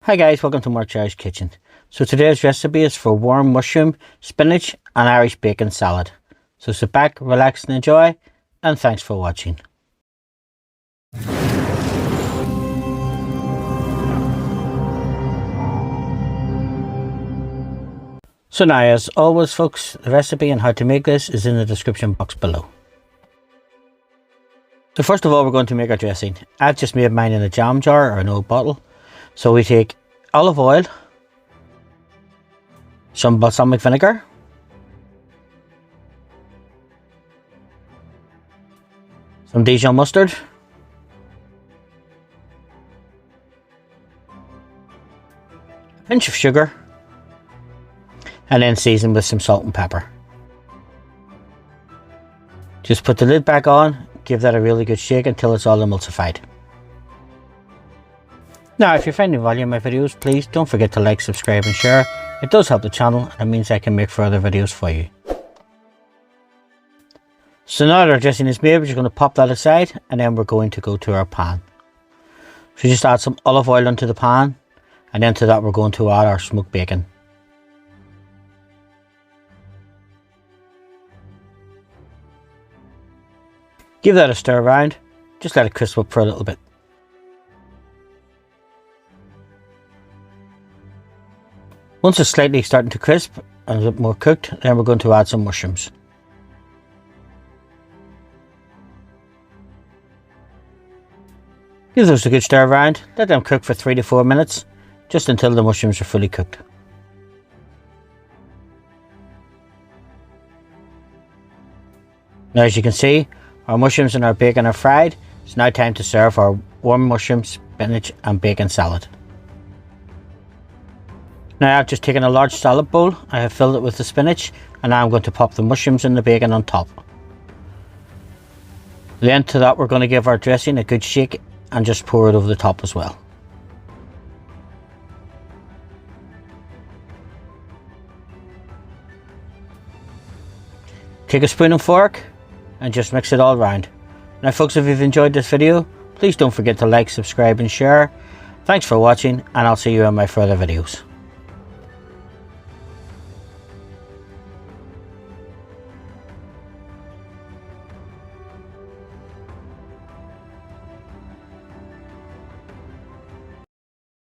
Hi guys, welcome to Mark's Irish Kitchen. So today's recipe is for warm mushroom, spinach and Irish bacon salad. So sit back, relax and enjoy, and thanks for watching. So now, as always folks, the recipe and how to make this is in the description box below. So first of all, we're going to make our dressing. I've just made mine in a jam jar or an old bottle. So we take olive oil, some balsamic vinegar, some Dijon mustard, a pinch of sugar, and then season with some salt and pepper. Just put the lid back on, give that a really good shake until it's all emulsified. Now, if you're finding value in my videos, please don't forget to like, subscribe and share. It does help the channel and it means I can make further videos for you. So now that our dressing is made, we're just going to pop that aside and then we're going to go to our pan. So just add some olive oil into the pan, and then to that we're going to add our smoked bacon. Give that a stir around, just let it crisp up for a little bit. Once it's slightly starting to crisp and a bit more cooked, then we're going to add some mushrooms. Give those a good stir around, let them cook for 3 to 4 minutes, just until the mushrooms are fully cooked. Now as you can see, our mushrooms and our bacon are fried. It's now time to serve our warm mushroom, spinach and bacon salad. Now I've just taken a large salad bowl, I have filled it with the spinach, and now I'm going to pop the mushrooms and the bacon on top. Then to that we're going to give our dressing a good shake and just pour it over the top as well. Take a spoon and fork and just mix it all around. Now folks, if you've enjoyed this video, please don't forget to like, subscribe and share. Thanks for watching, and I'll see you in my further videos.